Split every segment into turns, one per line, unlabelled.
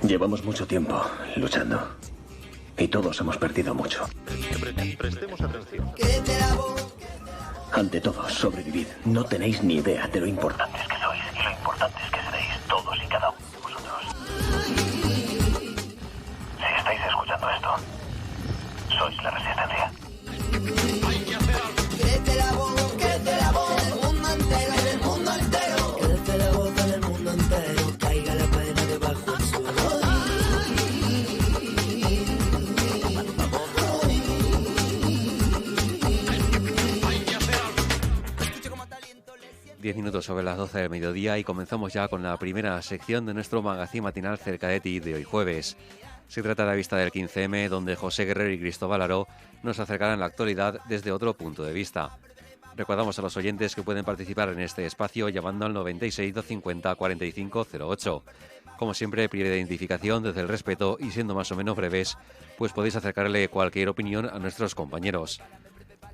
Llevamos mucho tiempo luchando y todos hemos perdido mucho.
Prestemos atención.
Ante todo, sobrevivid. No tenéis ni idea de lo importantes que sois y lo importantes que seréis todos y cada uno de vosotros. Si estáis escuchando esto, sois la resistencia.
Hay que hacer algo. Crece la voz del mundo entero, del mundo entero. Crece la voz del mundo entero, caiga la pena debajo del suelo.
10 minutos sobre las 12 del mediodía y comenzamos ya con la primera sección de nuestro magazín matinal Cerca de ti de hoy jueves. Se trata de la vista del 15M, donde José Guerrero y Cristóbal Aró nos acercarán la actualidad desde otro punto de vista. Recordamos a los oyentes que pueden participar en este espacio llamando al 96 250 4508. Como siempre, pide identificación desde el respeto y siendo más o menos breves, pues podéis acercarle cualquier opinión a nuestros compañeros.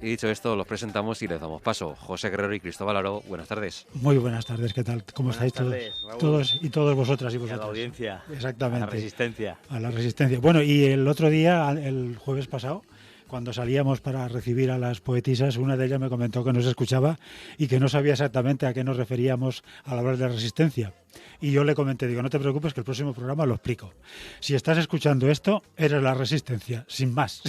Y dicho esto, los presentamos y les damos paso. José Guerrero y Cristóbal Aró, buenas tardes.
Muy buenas tardes, ¿qué tal? ¿Cómo estáis todos y todas vosotras y vosotros?
A la audiencia.
Exactamente.
A la resistencia.
A la resistencia. Bueno, y el otro día, el jueves pasado, cuando salíamos para recibir a las poetisas, una de ellas me comentó que nos escuchaba y que no sabía exactamente a qué nos referíamos al hablar de resistencia. Y yo le comenté, digo, no te preocupes que el próximo programa lo explico. Si estás escuchando esto, eres la resistencia, sin más.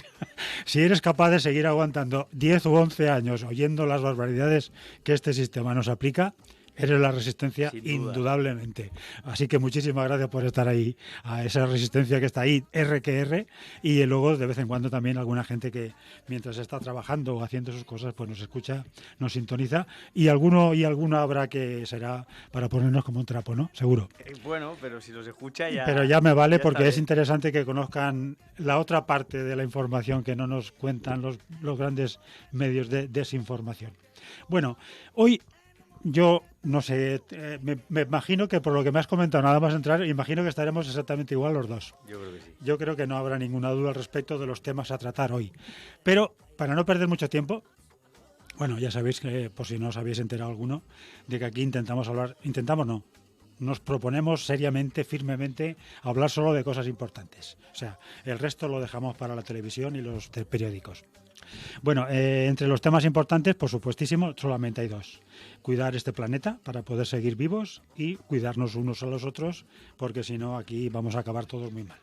Si eres capaz de seguir aguantando 10 u 11 años oyendo las barbaridades que este sistema nos aplica, eres la resistencia indudablemente. Así que muchísimas gracias por estar ahí, a esa resistencia que está ahí, R que R, y luego de vez en cuando también alguna gente que mientras está trabajando o haciendo sus cosas, pues nos escucha, nos sintoniza, y alguno habrá que será para ponernos como un trapo, ¿no? Seguro.
Bueno, pero si los escucha ya...
Pero ya me vale, porque es interesante que conozcan la otra parte de la información que no nos cuentan los grandes medios de desinformación. Bueno, hoy... Yo no sé, me imagino que por lo que me has comentado, nada más entrar, imagino que estaremos exactamente igual los dos.
Yo creo que sí.
Yo creo que no habrá ninguna duda al respecto de los temas a tratar hoy. Pero, para no perder mucho tiempo, bueno, ya sabéis que, por si no os habéis enterado alguno, de que aquí nos proponemos seriamente, firmemente, hablar solo de cosas importantes. O sea, el resto lo dejamos para la televisión y los periódicos. Bueno, entre los temas importantes, por supuestísimo, solamente hay dos. Cuidar este planeta para poder seguir vivos y cuidarnos unos a los otros, porque si no, aquí vamos a acabar todos muy mal.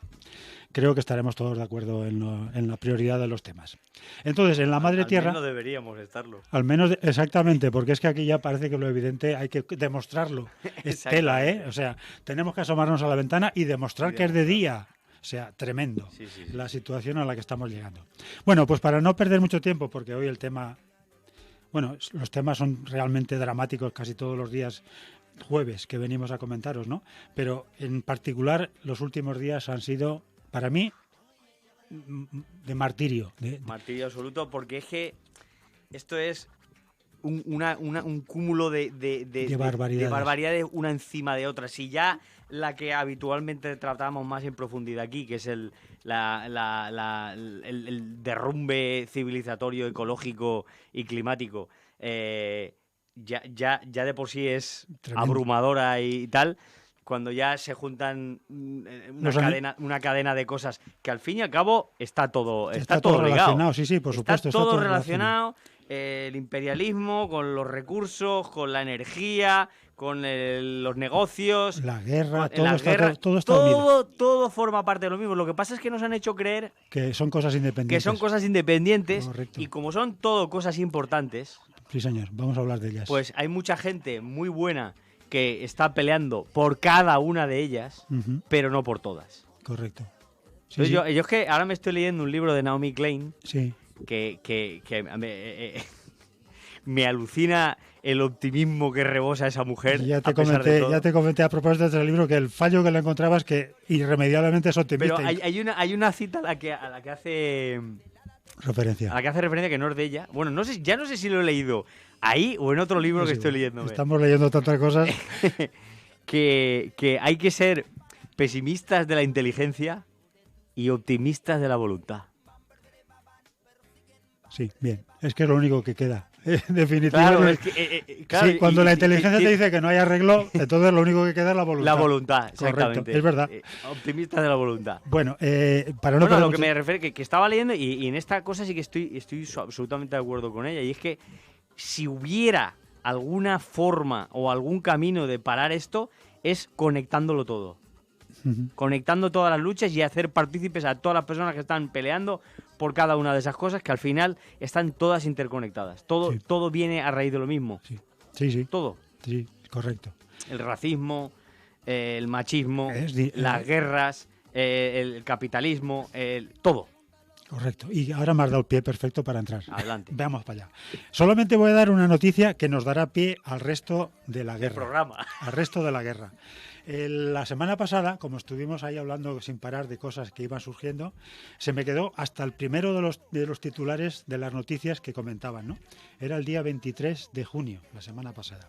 Creo que estaremos todos de acuerdo en la prioridad de los temas. Entonces, en la Madre Tierra...
Al menos deberíamos estarlo.
Al menos, exactamente, porque es que aquí ya parece que lo evidente hay que demostrarlo. Es tela, ¿eh? O sea, tenemos que asomarnos a la ventana y demostrar que es de día. O sea, tremendo la situación a la que estamos llegando. Bueno, pues para no perder mucho tiempo, porque hoy el tema... Bueno, los temas son realmente dramáticos casi todos los días jueves que venimos a comentaros, ¿no? Pero en particular los últimos días han sido, para mí, de martirio.
Martirio absoluto, porque es que esto es un cúmulo de barbaridades una encima de otra. Si ya la que habitualmente tratamos más en profundidad aquí, que es el derrumbe civilizatorio, ecológico y climático, ya de por sí es tremendo, abrumadora y tal, cuando ya se juntan una cadena de cosas que al fin y al cabo está todo
relacionado. Sí, por supuesto.
Está todo relacionado. El imperialismo, con los recursos, con la energía, con los negocios,
la guerra, todo
forma parte de lo mismo. Lo que pasa es que nos han hecho creer
que son cosas
independientes.
Correcto.
Y como son todo cosas importantes,
sí señor, vamos a hablar de ellas.
Pues hay mucha gente muy buena que está peleando por cada una de ellas, pero no por todas.
Correcto.
Sí, yo es que ahora me estoy leyendo un libro de Naomi Klein.
Sí.
Que me alucina el optimismo que rebosa esa mujer.
Ya te comenté a propósito de este libro que el fallo que le encontraba es que irremediablemente es optimista.
Pero hay una cita a la que hace
referencia.
A la que hace referencia, que no es de ella. Bueno, no sé si lo he leído ahí o en otro libro que estoy leyendo.
Estamos leyendo tantas cosas.
que hay que ser pesimistas de la inteligencia y optimistas de la voluntad.
Sí, bien. Es que es lo único que queda. Definitivamente.
Claro, es que, claro,
sí, cuando la inteligencia te dice que no hay arreglo, entonces lo único que queda es la voluntad.
La voluntad, exactamente.
Correcto, es verdad.
Optimista de la voluntad.
Bueno, para no
Bueno, a lo
mucho...
que me refiero, que estaba leyendo y en esta cosa sí que estoy absolutamente de acuerdo con ella, y es que si hubiera alguna forma o algún camino de parar esto, es conectándolo todo. Conectando todas las luchas y hacer partícipes a todas las personas que están peleando por cada una de esas cosas, que al final están todas interconectadas. Todo viene a raíz de lo mismo.
Sí.
Todo.
Sí, correcto.
El racismo, el machismo, las guerras, el capitalismo, todo.
Correcto. Y ahora me has dado el pie perfecto para entrar.
Adelante.
Veamos para allá. Solamente voy a dar una noticia que nos dará pie al resto de la guerra.
Programa.
Al resto de la guerra. La semana pasada, como estuvimos ahí hablando sin parar de cosas que iban surgiendo, se me quedó hasta el primero de los titulares de las noticias que comentaban, ¿no? Era el día 23 de junio, la semana pasada.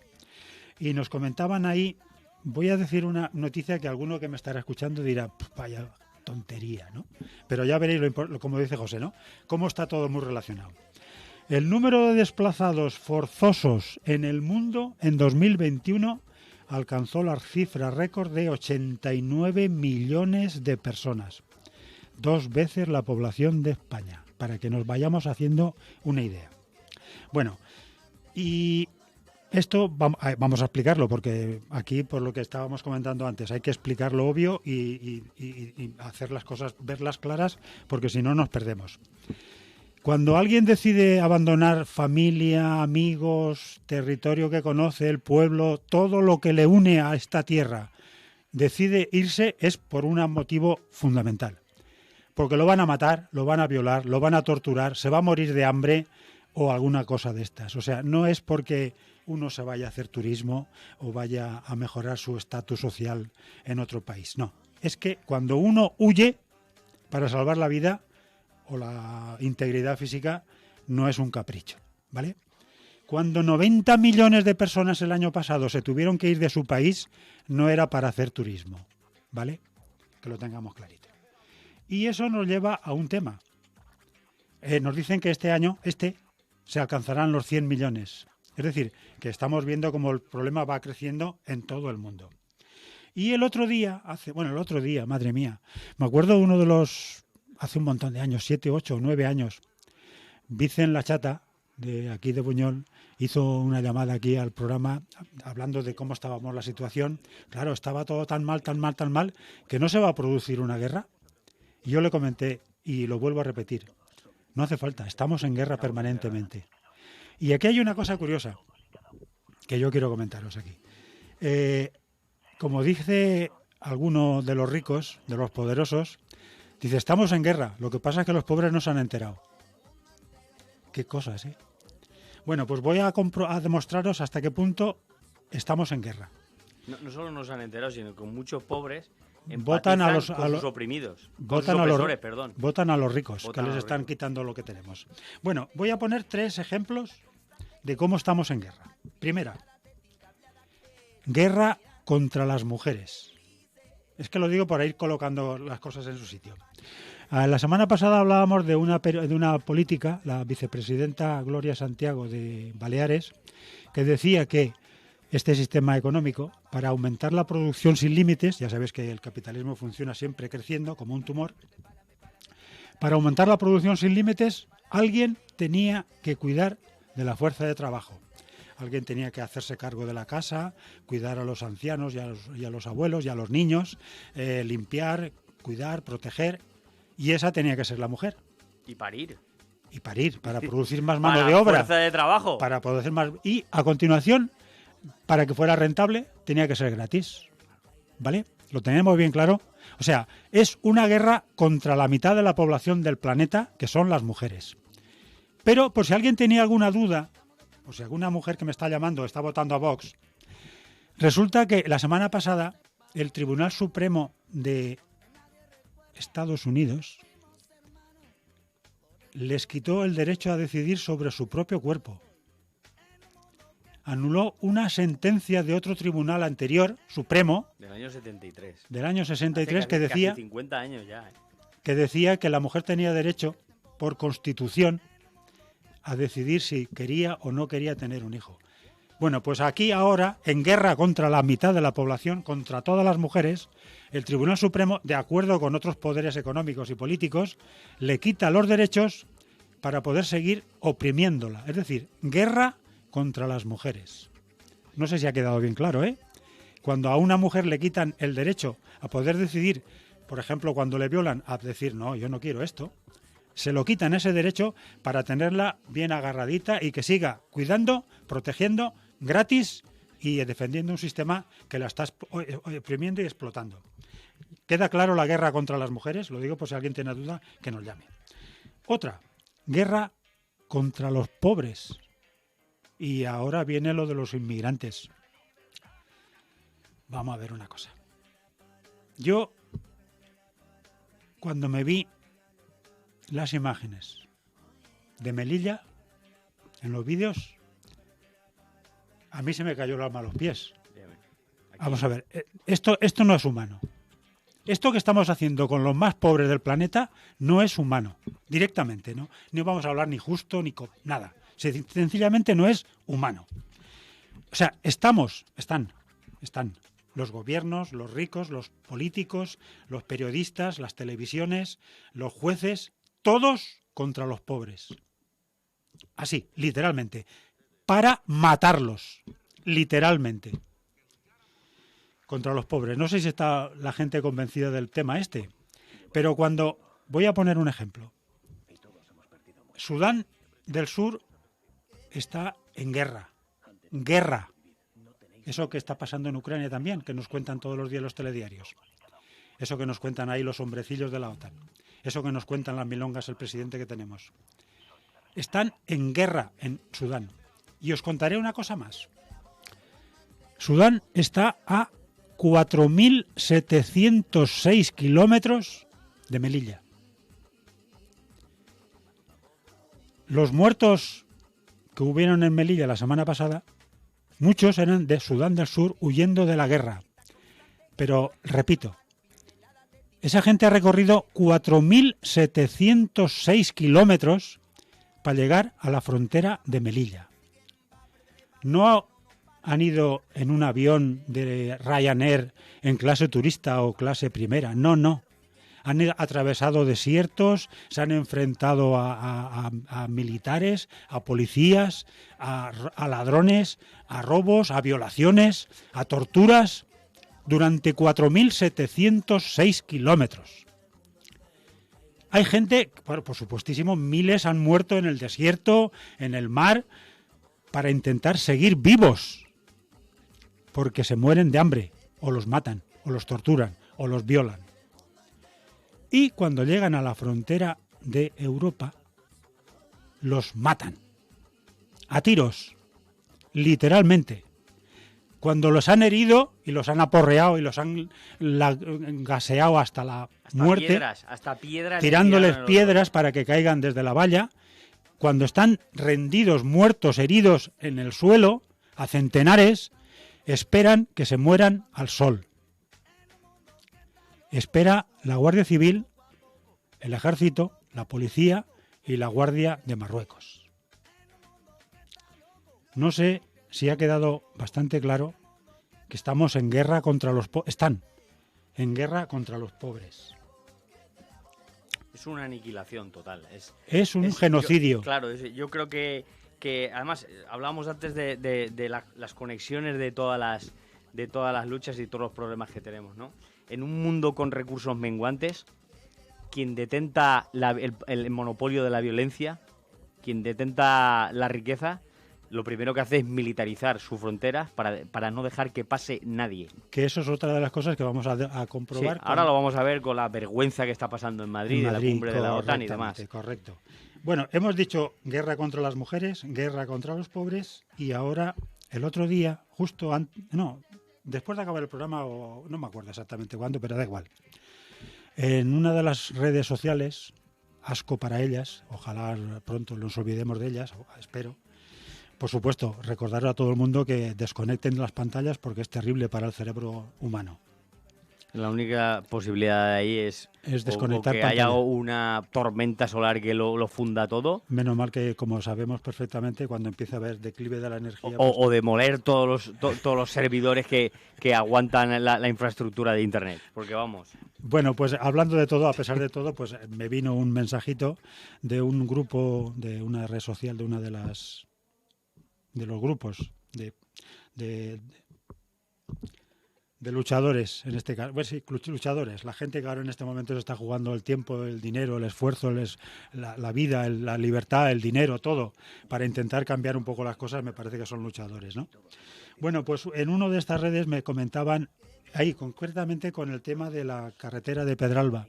Y nos comentaban ahí, voy a decir una noticia que alguno que me estará escuchando dirá, vaya tontería, ¿no? Pero ya veréis, como dice José, ¿no? Cómo está todo muy relacionado. El número de desplazados forzosos en el mundo en 2021 alcanzó la cifra récord de 89 millones de personas. 2 veces la población de España, para que nos vayamos haciendo una idea. Bueno, y esto vamos a explicarlo, porque aquí, por lo que estábamos comentando antes, hay que explicar lo obvio y hacer las cosas, verlas claras, porque si no nos perdemos. Cuando alguien decide abandonar familia, amigos, territorio que conoce, el pueblo, todo lo que le une a esta tierra, decide irse, es por un motivo fundamental. Porque lo van a matar, lo van a violar, lo van a torturar, se va a morir de hambre o alguna cosa de estas. O sea, no es porque uno se vaya a hacer turismo o vaya a mejorar su estatus social en otro país. No, es que cuando uno huye para salvar la vida o la integridad física, no es un capricho, ¿vale? Cuando 90 millones de personas el año pasado se tuvieron que ir de su país, no era para hacer turismo, ¿vale? Que lo tengamos clarito. Y eso nos lleva a un tema. Nos dicen que este año, se alcanzarán los 100 millones. Es decir, que estamos viendo cómo el problema va creciendo en todo el mundo. Y el otro día, madre mía, me acuerdo uno de los, hace un montón de años, 7, 8 o 9 años, Vicen La Chata, de aquí de Buñol, hizo una llamada aquí al programa hablando de cómo estábamos la situación. Claro, estaba todo tan mal, que no se va a producir una guerra. Y yo le comenté, y lo vuelvo a repetir, no hace falta, estamos en guerra permanentemente. Y aquí hay una cosa curiosa que yo quiero comentaros aquí. Como dice alguno de los ricos, de los poderosos, dice, estamos en guerra, lo que pasa es que los pobres no se han enterado. Qué cosas, ¿eh? Bueno, pues voy a demostraros hasta qué punto estamos en guerra.
No solo no se han enterado, sino que muchos pobres
votan a los
oprimidos,
votan a los ricos,
votan
que les están quitando lo que tenemos. Bueno, voy a poner 3 ejemplos de cómo estamos en guerra. Primera, guerra contra las mujeres. Es que lo digo para ir colocando las cosas en su sitio. La semana pasada hablábamos de una política, la vicepresidenta Gloria Santiago de Baleares, que decía que este sistema económico, para aumentar la producción sin límites, ya sabéis que el capitalismo funciona siempre creciendo como un tumor, para aumentar la producción sin límites, alguien tenía que cuidar de la fuerza de trabajo. Alguien tenía que hacerse cargo de la casa, cuidar a los ancianos y a los abuelos y a los niños, limpiar, cuidar, proteger, y esa tenía que ser la mujer.
Y parir,
para producir más mano de obra.
Fuerza de trabajo.
Para producir más. Y a continuación, para que fuera rentable, tenía que ser gratis. ¿Vale? ¿Lo tenemos bien claro? O sea, es una guerra contra la mitad de la población del planeta, que son las mujeres. Pero, por si alguien tenía alguna duda, o si alguna mujer que me está llamando está votando a Vox, resulta que la semana pasada el Tribunal Supremo de Estados Unidos les quitó el derecho a decidir sobre su propio cuerpo. Anuló una sentencia de otro tribunal anterior, Supremo,
del año 73.
Del año 63, que decía,
casi 50 años ya,
que decía que la mujer tenía derecho, por Constitución, a decidir si quería o no quería tener un hijo. Bueno, pues aquí ahora, en guerra contra la mitad de la población, contra todas las mujeres, el Tribunal Supremo, de acuerdo con otros poderes económicos y políticos, le quita los derechos para poder seguir oprimiéndola. Es decir, guerra contra las mujeres. No sé si ha quedado bien claro, ¿eh? Cuando a una mujer le quitan el derecho a poder decidir, por ejemplo, cuando le violan, a decir, no, yo no quiero esto, se lo quitan ese derecho para tenerla bien agarradita y que siga cuidando, protegiendo, gratis y defendiendo un sistema que la está oprimiendo y explotando. ¿Queda claro la guerra contra las mujeres? Lo digo por si alguien tiene duda, que nos llame. Otra, guerra contra los pobres. Y ahora viene lo de los inmigrantes. Vamos a ver una cosa. Yo, cuando me vi las imágenes de Melilla en los vídeos, a mí se me cayó el alma a los pies. Vamos a ver, esto no es humano. Esto que estamos haciendo con los más pobres del planeta no es humano, directamente, ¿no? No vamos a hablar ni justo ni nada. Sencillamente no es humano. O sea, están los gobiernos, los ricos, los políticos, los periodistas, las televisiones, los jueces, todos contra los pobres. Así, literalmente. Para matarlos. Literalmente. Contra los pobres. No sé si está la gente convencida del tema este. Pero cuando... Voy a poner un ejemplo. Sudán del Sur está en guerra. Guerra. Eso que está pasando en Ucrania también, que nos cuentan todos los días los telediarios. Eso que nos cuentan ahí los hombrecillos de la OTAN. Eso que nos cuentan las milongas el presidente que tenemos. Están en guerra en Sudán. Y os contaré una cosa más. Sudán está a 4.706 kilómetros de Melilla. Los muertos que hubieron en Melilla la semana pasada, muchos eran de Sudán del Sur huyendo de la guerra. Pero, repito, esa gente ha recorrido 4.706 kilómetros para llegar a la frontera de Melilla. No han ido en un avión de Ryanair en clase turista o clase primera. No, no. Han atravesado desiertos, se han enfrentado a militares, a policías, a ladrones, a robos, a violaciones, a torturas, durante 4.706 kilómetros. Hay gente, bueno, por supuestísimo, miles han muerto en el desierto, en el mar, para intentar seguir vivos, porque se mueren de hambre, o los matan, o los torturan, o los violan. Y cuando llegan a la frontera de Europa, los matan. A tiros. Literalmente. Cuando los han herido y los han aporreado y los han gaseado hasta la muerte,
hasta piedras,
tirándoles piedras para que caigan desde la valla, cuando están rendidos, muertos, heridos en el suelo, a centenares, esperan que se mueran al sol. Espera la Guardia Civil, el Ejército, la Policía y la Guardia de Marruecos. No sé si ha quedado bastante claro que estamos en guerra contra los pobres. Están en guerra contra los pobres.
Es una aniquilación total.
Es un genocidio.
Yo creo que además hablábamos antes de las conexiones de todas las luchas y todos los problemas que tenemos, ¿no? En un mundo con recursos menguantes, quien detenta el monopolio de la violencia, quien detenta la riqueza, lo primero que hace es militarizar sus fronteras para no dejar que pase nadie.
Que eso es otra de las cosas que vamos a comprobar.
Sí, ahora lo vamos a ver con la vergüenza que está pasando en Madrid, de la cumbre de la OTAN y demás.
Correcto. Bueno, hemos dicho guerra contra las mujeres, guerra contra los pobres, y ahora, el otro día, después de acabar el programa, o no me acuerdo exactamente cuándo, pero da igual. En una de las redes sociales, asco para ellas, ojalá pronto nos olvidemos de ellas, espero. Por supuesto, recordar a todo el mundo que desconecten las pantallas porque es terrible para el cerebro humano.
La única posibilidad de ahí es
desconectar
o que
pantalla.
haya una tormenta solar que lo funda todo.
Menos mal que, como sabemos perfectamente, cuando empieza a haber declive de la energía...
O demoler todos los servidores que aguantan la infraestructura de Internet. Porque vamos...
Bueno, pues hablando de todo, a pesar de todo, pues me vino un mensajito de un grupo, de una red social, de una de los grupos de luchadores, en este caso, pues sí, luchadores, la gente que ahora en este momento se está jugando el tiempo, el dinero, el esfuerzo, la vida, la libertad, el dinero, todo, para intentar cambiar un poco las cosas, me parece que son luchadores, ¿no? Bueno, pues en una de estas redes me comentaban, ahí concretamente con el tema de la carretera de Pedralba,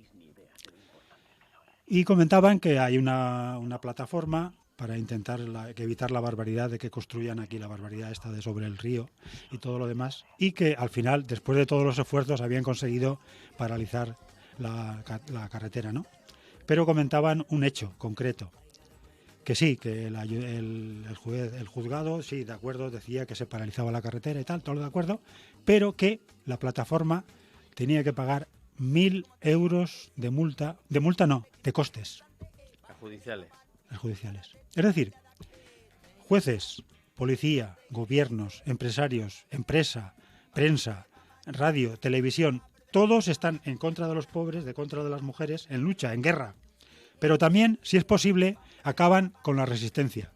y comentaban que hay una plataforma para intentar evitar la barbaridad de que construyan aquí, la barbaridad esta de sobre el río y todo lo demás, y que al final, después de todos los esfuerzos, habían conseguido paralizar la carretera, ¿no? Pero comentaban un hecho concreto, que sí, que el juzgado, sí, de acuerdo, decía que se paralizaba la carretera y tal, todo de acuerdo, pero que la plataforma tenía que pagar 1.000 euros de multa, de costes.
Judiciales.
Es decir, jueces, policía, gobiernos, empresarios, empresa, prensa, radio, televisión, todos están en contra de los pobres, de contra de las mujeres, en lucha, en guerra. Pero también, si es posible, acaban con la resistencia.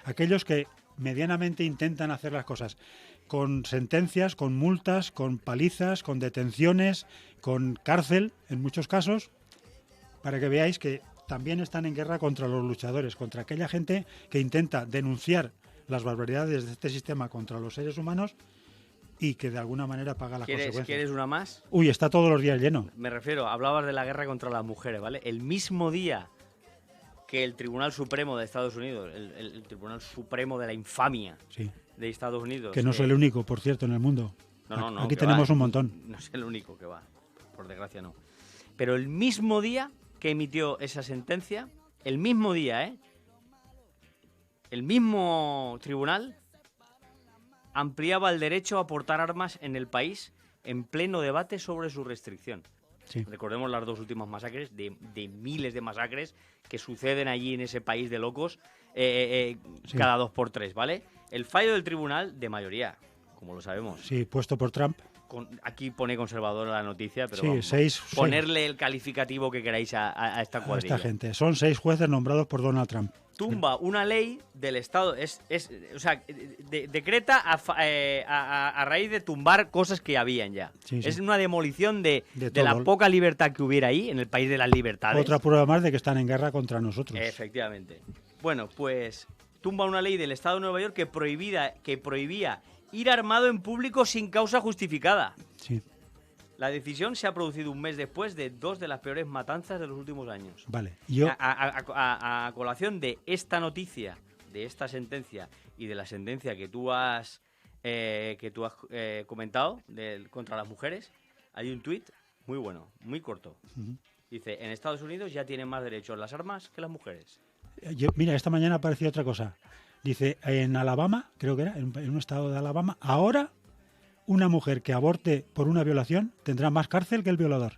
Aquellos que medianamente intentan hacer las cosas con sentencias, con multas, con palizas, con detenciones, con cárcel, en muchos casos, para que veáis que también están en guerra contra los luchadores, contra aquella gente que intenta denunciar las barbaridades de este sistema contra los seres humanos y que de alguna manera paga las consecuencias.
¿Quieres una más?
Uy, está todos los días lleno.
Me refiero, hablabas de la guerra contra las mujeres, ¿vale? El mismo día que el Tribunal Supremo de Estados Unidos, el Tribunal Supremo de la infamia de Estados Unidos...
Que no es el único, por cierto, en el mundo.
No,
aquí tenemos un montón.
No es el único que va, por desgracia no. Pero el mismo día que emitió esa sentencia, el mismo día, el mismo tribunal ampliaba el derecho a portar armas en el país en pleno debate sobre su restricción.
Sí.
Recordemos las dos últimas masacres, de miles de masacres que suceden allí en ese país de locos cada 2 por 3, ¿vale? El fallo del tribunal, de mayoría, como lo sabemos.
Sí, puesto por Trump.
Aquí pone conservadora la noticia, pero
sí,
vamos, ponerle el calificativo que queráis a esta cuadrilla.
A esta gente. Son 6 jueces nombrados por Donald Trump.
Tumba una ley del Estado, o sea, decreta a raíz de tumbar cosas que habían ya.
Sí.
Es una demolición de la poca libertad que hubiera ahí, en el país de las libertades.
Otra prueba más de que están en guerra contra nosotros.
Efectivamente. Bueno, pues tumba una ley del Estado de Nueva York que prohibía ir armado en público sin causa justificada.
Sí.
La decisión se ha producido un mes después de 2 de las peores matanzas de los últimos años.
Vale.
A colación de esta noticia, de esta sentencia y de la sentencia que tú has comentado contra las mujeres, hay un tuit muy bueno, muy corto.
Uh-huh.
Dice, en Estados Unidos ya tienen más derechos las armas que las mujeres.
Mira, esta mañana apareció otra cosa. Dice, en Alabama, creo que era, en un estado de Alabama, ahora una mujer que aborte por una violación tendrá más cárcel que el violador.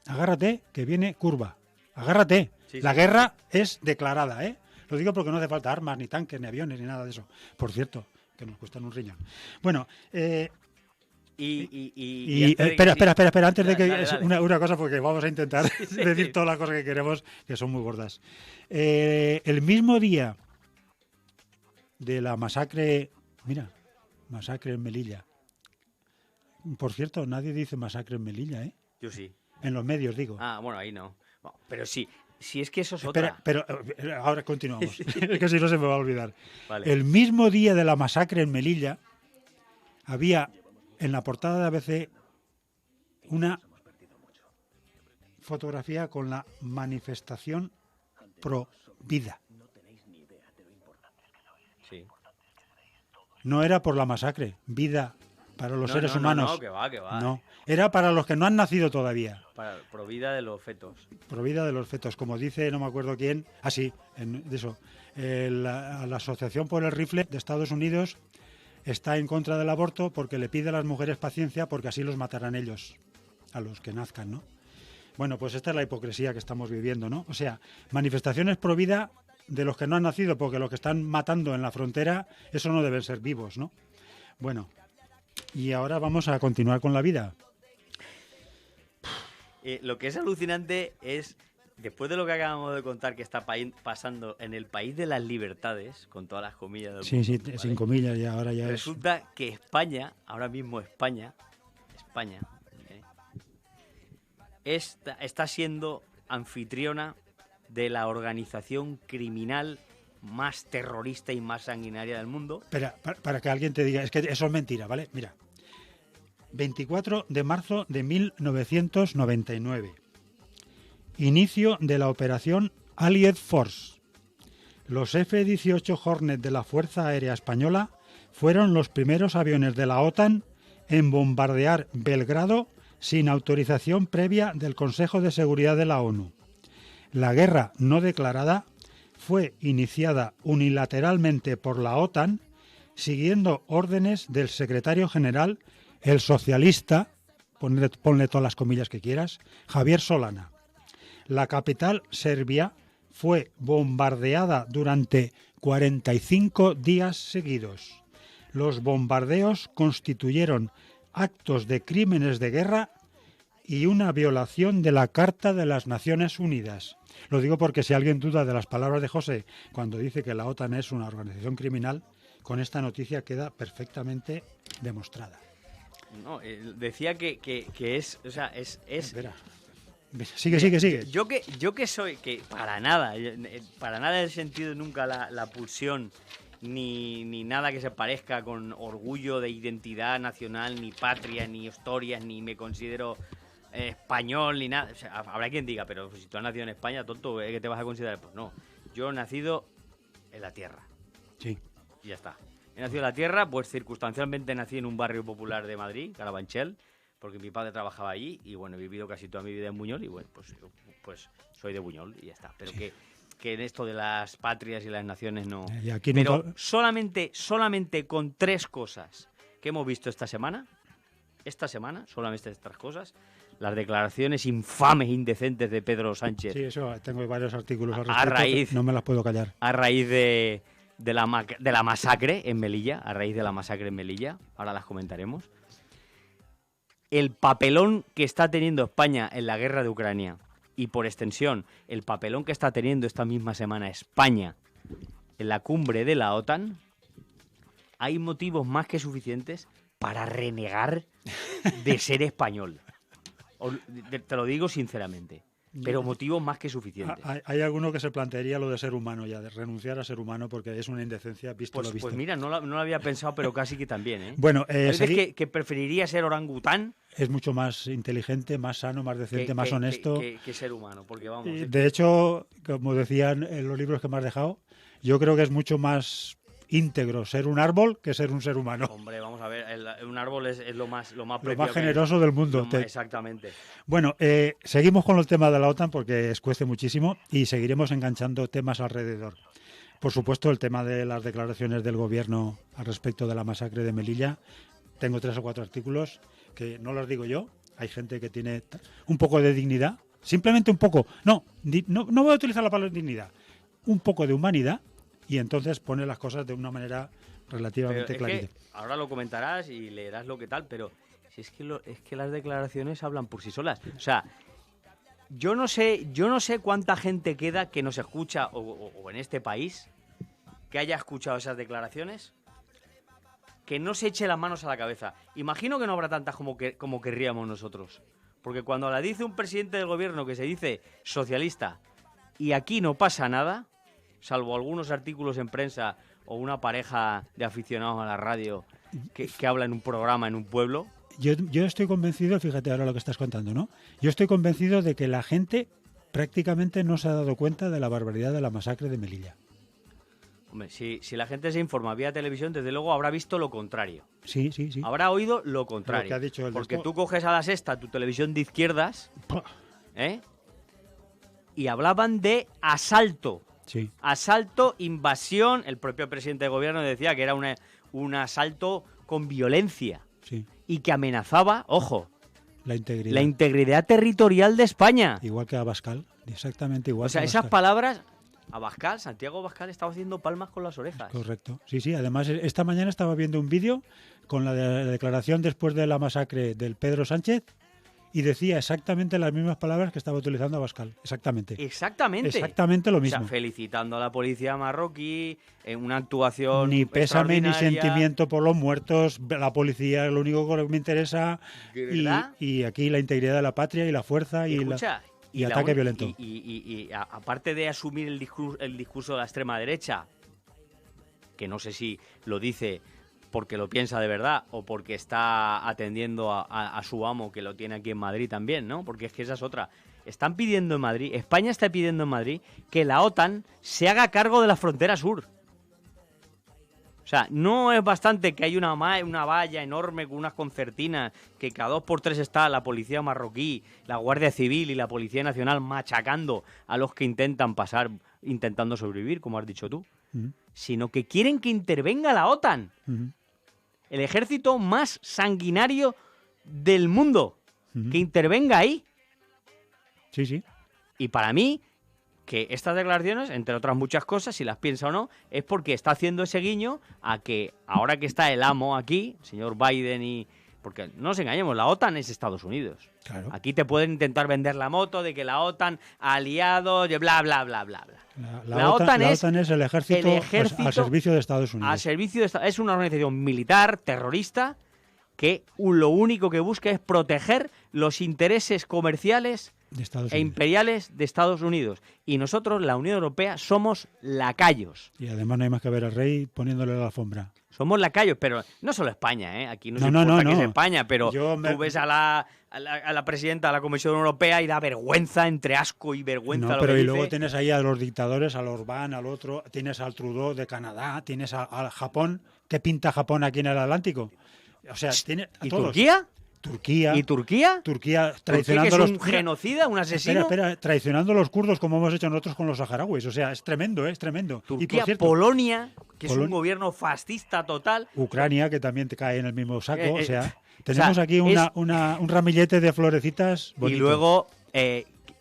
Agárrate, que viene curva. Agárrate.
Sí,
la
sí.
guerra es declarada, ¿eh? Lo digo porque no hace falta armas, ni tanques, ni aviones, ni nada de eso. Por cierto, que nos cuestan un riñón. Bueno, espera, antes de que...
Dale.
Una cosa, porque vamos a intentar decir todas las cosas que queremos, que son muy gordas. El mismo día de la masacre... Mira, masacre en Melilla. Por cierto, nadie dice masacre en Melilla, ¿eh?
Yo sí.
En los medios, digo.
Ah, bueno, ahí no. Bueno, pero sí, si es que eso es
Espera,
otra.
pero ahora continuamos. Es que si no se me va a olvidar.
Vale.
El mismo día de la masacre en Melilla había en la portada de ABC una fotografía con la manifestación pro vida.
Sí.
No era por la masacre, vida para los seres humanos.
No, que va.
No, era para los que no han nacido todavía.
Para pro vida de los fetos.
Pro vida de los fetos, como dice, no me acuerdo quién, de eso, la Asociación por el Rifle de Estados Unidos está en contra del aborto porque le pide a las mujeres paciencia porque así los matarán ellos, a los que nazcan, ¿no? Bueno, pues esta es la hipocresía que estamos viviendo, ¿no? O sea, manifestaciones pro vida de los que no han nacido, porque los que están matando en la frontera, eso no deben ser vivos, ¿no? Bueno, y ahora vamos a continuar con la vida.
Lo que es alucinante es, después de lo que acabamos de contar que está pasando en el país de las libertades, con todas las comillas del
Sí,
mundo,
sí,
¿vale?
sin comillas, ya ahora ya
Resulta que España, ahora mismo España, está siendo anfitriona de la organización criminal más terrorista y más sanguinaria del mundo.
Espera, para que alguien te diga, es que eso es mentira, ¿vale? Mira, 24 de marzo de 1999, inicio de la operación Allied Force. Los F-18 Hornet de la Fuerza Aérea Española fueron los primeros aviones de la OTAN en bombardear Belgrado sin autorización previa del Consejo de Seguridad de la ONU. La guerra no declarada fue iniciada unilateralmente por la OTAN, siguiendo órdenes del secretario general, el socialista, ponle todas las comillas que quieras, Javier Solana. La capital serbia fue bombardeada durante 45 días seguidos. Los bombardeos constituyeron actos de crímenes de guerra y una violación de la Carta de las Naciones Unidas. Lo digo porque si alguien duda de las palabras de José cuando dice que la OTAN es una organización criminal, con esta noticia queda perfectamente demostrada.
No, decía que es, o sea, es.
Espera. Sigue.
Yo que soy, que para nada he sentido nunca la pulsión ni nada que se parezca con orgullo de identidad nacional, ni patria, ni historias, ni me considero español, ni nada. O sea, habrá quien diga, pero si tú has nacido en España, tonto, ¿qué te vas a considerar? Pues no, yo he nacido en la tierra.
Sí.
Y ya está. He nacido en la tierra, pues circunstancialmente nací en un barrio popular de Madrid, Carabanchel, porque mi padre trabajaba allí y bueno, he vivido casi toda mi vida en Buñol y bueno, pues soy de Buñol y ya está. Pero sí, que en esto de las patrias y las naciones no.
Y aquí
pero
nunca...
solamente con 3 cosas que hemos visto esta semana, solamente estas cosas, las declaraciones infames, indecentes de Pedro Sánchez.
Sí, eso, tengo varios artículos al respecto, no me las puedo callar.
A raíz de la masacre en Melilla, ahora las comentaremos. El papelón que está teniendo España en la guerra de Ucrania y por extensión el papelón que está teniendo esta misma semana España en la cumbre de la OTAN, hay motivos más que suficientes para renegar de ser español. Te lo digo sinceramente. Pero motivos más que suficientes.
Hay alguno que se plantearía lo de ser humano ya, de renunciar a ser humano, porque es una indecencia visto lo visto.
Pues mira, no lo había pensado, pero casi que también, ¿eh?
Bueno,
que preferiría ser orangután.
Es mucho más inteligente, más sano, más decente, más honesto.
Que ser humano, porque vamos...
De hecho, como decían en los libros que me has dejado, yo creo que es mucho más íntegro ser un árbol que ser un ser humano.
Hombre, vamos a ver, un árbol es lo más
generoso del mundo.
Exactamente.
Bueno, seguimos con el tema de la OTAN porque escuece muchísimo y seguiremos enganchando temas alrededor. Por supuesto, el tema de las declaraciones del gobierno al respecto de la masacre de Melilla. Tengo 3 o 4 artículos que no los digo yo. Hay gente que tiene un poco de dignidad, simplemente un poco. No voy a utilizar la palabra dignidad. Un poco de humanidad. Y entonces pone las cosas de una manera relativamente clarita.
Ahora lo comentarás y leerás lo que tal, pero si es que las declaraciones hablan por sí solas. O sea, yo no sé cuánta gente queda que nos escucha o en este país que haya escuchado esas declaraciones, que no se eche las manos a la cabeza. Imagino que no habrá tantas como querríamos nosotros. Porque cuando la dice un presidente del gobierno que se dice socialista y aquí no pasa nada, salvo algunos artículos en prensa o una pareja de aficionados a la radio que habla en un programa en un pueblo.
Yo estoy convencido, fíjate ahora lo que estás contando, ¿no? Yo estoy convencido de que la gente prácticamente no se ha dado cuenta de la barbaridad de la masacre de Melilla.
Hombre, si la gente se informa vía televisión, desde luego habrá visto lo contrario.
Sí.
Habrá oído lo contrario.
Lo que ha dicho
porque tú coges a la sexta tu televisión de izquierdas, y hablaban de asalto.
Sí.
Asalto, invasión. El propio presidente de gobierno decía que era un asalto con violencia
Sí.
y que amenazaba, ojo,
La integridad.
la integridad territorial de España.
Igual que Abascal, exactamente igual.
O sea,
que
esas
Abascal.
palabras, Santiago Abascal estaba haciendo palmas con las orejas.
Correcto. Sí, sí. Además, esta mañana estaba viendo un vídeo con la declaración después de la masacre del Pedro Sánchez y decía exactamente las mismas palabras que estaba utilizando Abascal. Exactamente.
Exactamente.
Exactamente lo
O sea,
mismo.
felicitando a la policía marroquí, en una actuación
Ni pésame ni
extraordinaria.
sentimiento por los muertos. La policía es lo único que me interesa.
¿De verdad?
Y aquí la integridad de la patria y la fuerza y,
Escucha,
y
la
ataque
uni-
violento.
Aparte de asumir el discurso de la extrema derecha, que no sé si lo dice porque lo piensa de verdad o porque está atendiendo a su amo que lo tiene aquí en Madrid también, ¿no? Porque es que esa es otra. Están pidiendo en Madrid, España está pidiendo en Madrid que la OTAN se haga cargo de la frontera sur. O sea, no es bastante que hay una valla enorme con unas concertinas, que cada 2 por 3 está la policía marroquí, la Guardia Civil y la Policía Nacional machacando a los que intentan pasar, intentando sobrevivir, como has dicho tú,
Ujú,
sino que quieren que intervenga la OTAN,
ujú,
el ejército más sanguinario del mundo,
ujú.
que intervenga ahí.
Sí, sí.
Y para mí, que estas declaraciones, entre otras muchas cosas, si las piensa o no, es porque está haciendo ese guiño a que ahora que está el amo aquí, el señor Biden y... Porque no nos engañemos, la OTAN es Estados Unidos.
Claro.
Aquí te pueden intentar vender la moto de que la OTAN ha aliado, de bla, bla, bla, bla, bla.
La OTAN es el ejército, al servicio de Estados
Al
Unidos.
servicio de es una organización militar, terrorista, que lo único que busca es proteger los intereses comerciales
De Estados
e
Unidos.
imperiales de Estados Unidos. Y nosotros, la Unión Europea, somos lacayos.
Y además no hay más que ver al rey poniéndole la alfombra.
Somos lacayos, pero no solo España, ¿eh? Aquí no se
No,
importa que
no.
es España, pero
Yo me-
tú ves a la presidenta de la Comisión Europea y da vergüenza, entre asco y vergüenza
No,
lo
pero
que
y
dice.
luego tienes ahí a los dictadores, al Orbán, al otro, tienes al Trudeau de Canadá, tienes al Japón. ¿Qué pinta Japón aquí en el Atlántico? O sea, tiene a
¿Y
todos.
Turquía?
Turquía.
¿Y Turquía?
Turquía
¿Turquía que
traicionando
es
los...
un genocida, un asesino?
Espera, traicionando a los kurdos como hemos hecho nosotros con los saharauis. O sea, es tremendo, es tremendo. Y
Turquía,
por cierto,
Polonia, que es un
Polonia-
gobierno fascista total.
Ucrania, que también te cae en el mismo saco. O sea,
o
tenemos
sea,
aquí un ramillete de florecitas bonito.
Y luego,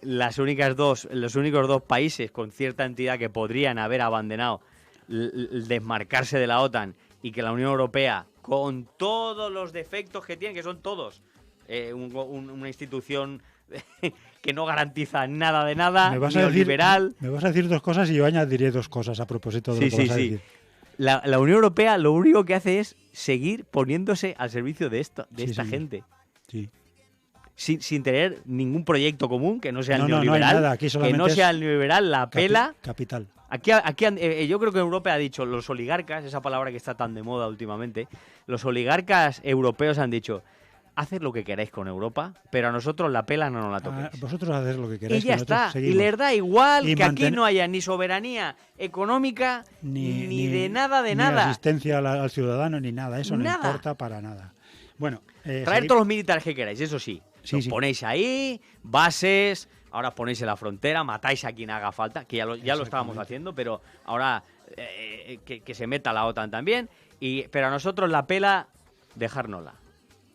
los únicos dos países con cierta entidad que podrían haber abandonado el desmarcarse de la OTAN y que la Unión Europea, con todos los defectos que tiene, que son todos, una institución que no garantiza nada de nada, neoliberal.
Me vas a decir dos cosas y yo añadiré dos cosas a propósito de lo que vas a decir.
La Unión Europea lo único que hace es seguir poniéndose al servicio de esta
Sí,
gente.
Sí.
Sin tener ningún proyecto común que no sea el
No hay
neoliberal,
nada, aquí
que
solamente
no
es
sea el neoliberal, la pela.
Capital.
Aquí yo creo que Europa ha dicho, los oligarcas, esa palabra que está tan de moda últimamente, los oligarcas europeos han dicho, haced lo que queráis con Europa, pero a nosotros la pela no nos la toquéis.
Vosotros hacéis lo que
Y
queráis.
ya
que nosotros
está, y
seguimos.
les da igual
Y
que aquí no haya ni soberanía económica, ni de nada de
ni
nada.
asistencia al ciudadano, ni nada. Eso
Nada.
no importa para nada. Bueno,
Traer todos los militares que queráis, eso sí.
Sí,
Los
sí.
ponéis ahí, bases, ahora os ponéis en la frontera, matáis a quien haga falta, que ya lo estábamos
Exactamente.
haciendo, pero ahora que se meta la OTAN también. Pero a nosotros la pela, dejárnosla.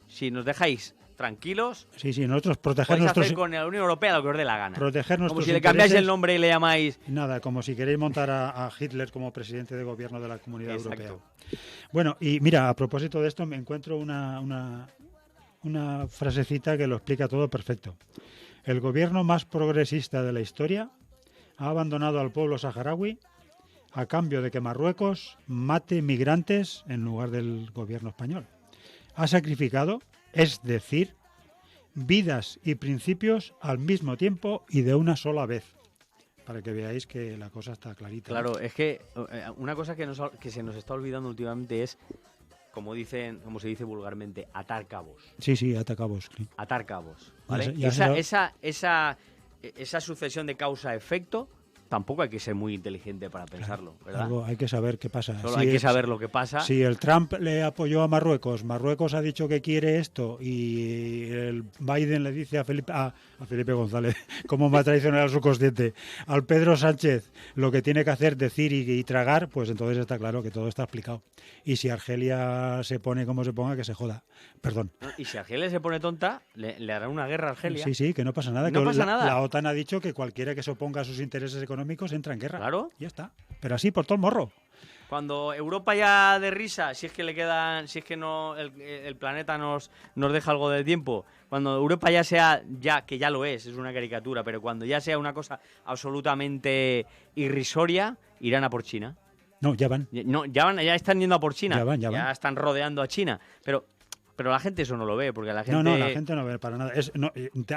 Si nos dejáis tranquilos,
Sí, nosotros proteger
podéis
nuestros,
hacer con la Unión Europea lo que os dé la gana.
proteger
Como
nuestros
si le cambiáis
intereses.
el nombre y le llamáis...
Nada, como si queréis montar a Hitler como presidente de gobierno de la Comunidad
Exacto.
Europea. Bueno, y mira, a propósito de esto, me encuentro una frasecita que lo explica todo perfecto. El gobierno más progresista de la historia ha abandonado al pueblo saharaui a cambio de que Marruecos mate migrantes en lugar del gobierno español. Ha sacrificado, es decir, vidas y principios al mismo tiempo y de una sola vez. Para que veáis que la cosa está clarita.
Claro, es que una cosa que se nos está olvidando últimamente es, como se dice vulgarmente, atar cabos.
Sí, atacamos. Sí.
Atar cabos, ¿vale?
Ya se lo-
Esa sucesión de causa-efecto tampoco hay que ser muy inteligente para pensarlo, ¿verdad?
Algo hay que saber qué pasa.
Solo hay que saber lo que pasa.
Si el Trump le apoyó a Marruecos, Marruecos ha dicho que quiere esto y el Biden le dice a Felipe González, como va a traicionar al subconsciente, al Pedro Sánchez lo que tiene que hacer, decir y tragar, pues entonces está claro que todo está explicado. Y si Argelia se pone como se ponga, que se joda. Perdón.
Y si Argelia se pone tonta, le hará una guerra a Argelia.
Sí, que no pasa nada.
No pasa nada.
La OTAN ha dicho que cualquiera que se oponga a sus intereses económicos entra en guerra.
Claro.
Ya está. Pero así, por todo el morro.
Cuando Europa ya de risa, si es que le quedan, si es que no el planeta nos deja algo de tiempo, cuando Europa ya sea, que ya lo es una caricatura, pero cuando ya sea una cosa absolutamente irrisoria, irán a por China.
No, ya van.
No, ya están yendo a por China.
Ya van.
Están rodeando a China. Pero la gente eso no lo ve, porque la gente...
No, la gente no ve para nada.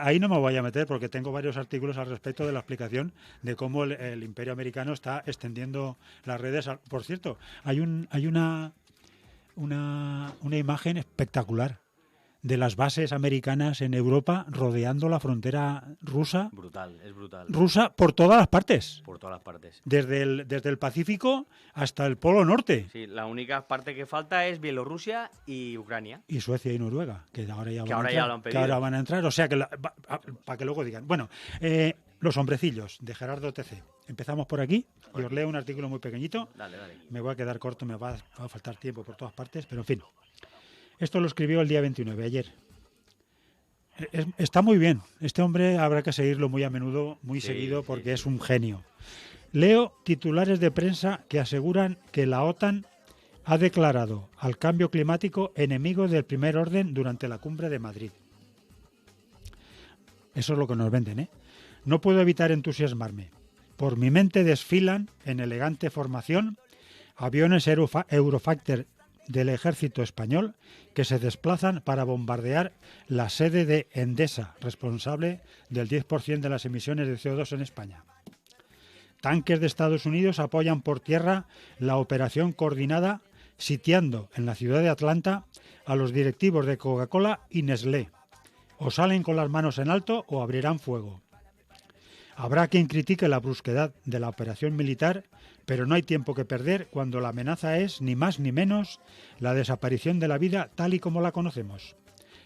Ahí no me voy a meter porque tengo varios artículos al respecto de la explicación de cómo el imperio americano está extendiendo las redes. Por cierto, hay una imagen espectacular de las bases americanas en Europa rodeando la frontera rusa.
Es brutal.
Rusa por todas las partes.
Por todas las partes.
Desde el Pacífico hasta el Polo Norte.
Sí, la única parte que falta es Bielorrusia y Ucrania.
Y Suecia y Noruega, que ahora ya
lo han pedido.
Que ahora van a entrar, o sea, para que luego digan. Bueno, los hombrecillos de Gerardo TC. Empezamos por aquí y os leo un artículo muy pequeñito.
Dale.
Me voy a quedar corto, me va a faltar tiempo por todas partes, pero en fin. Esto lo escribió el día 29, ayer. Está muy bien. Este hombre habrá que seguirlo muy a menudo, muy seguido, porque es un genio. Leo titulares de prensa que aseguran que la OTAN ha declarado al cambio climático enemigo del primer orden durante la cumbre de Madrid. Eso es lo que nos venden, ¿eh? No puedo evitar entusiasmarme. Por mi mente desfilan, en elegante formación, aviones Eurofighter del ejército español que se desplazan para bombardear la sede de Endesa, responsable del 10% de las emisiones de CO2 en España. Tanques de Estados Unidos apoyan por tierra la operación coordinada sitiando en la ciudad de Atlanta a los directivos de Coca-Cola y Nestlé. O salen con las manos en alto o abrirán fuego. Habrá quien critique la brusquedad de la operación militar, pero no hay tiempo que perder cuando la amenaza es, ni más ni menos, la desaparición de la vida tal y como la conocemos.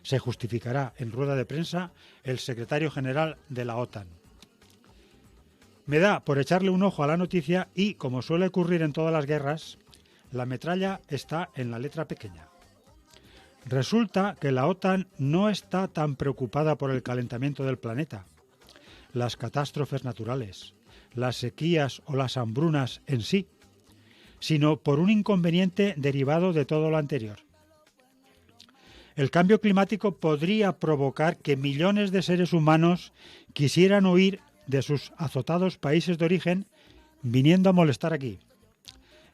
Se justificará en rueda de prensa el secretario general de la OTAN. Me da por echarle un ojo a la noticia y, como suele ocurrir en todas las guerras, la metralla está en la letra pequeña. Resulta que la OTAN no está tan preocupada por el calentamiento del planeta, las catástrofes naturales, las sequías o las hambrunas en sí, sino por un inconveniente derivado de todo lo anterior. El cambio climático podría provocar que millones de seres humanos quisieran huir de sus azotados países de origen viniendo a molestar aquí,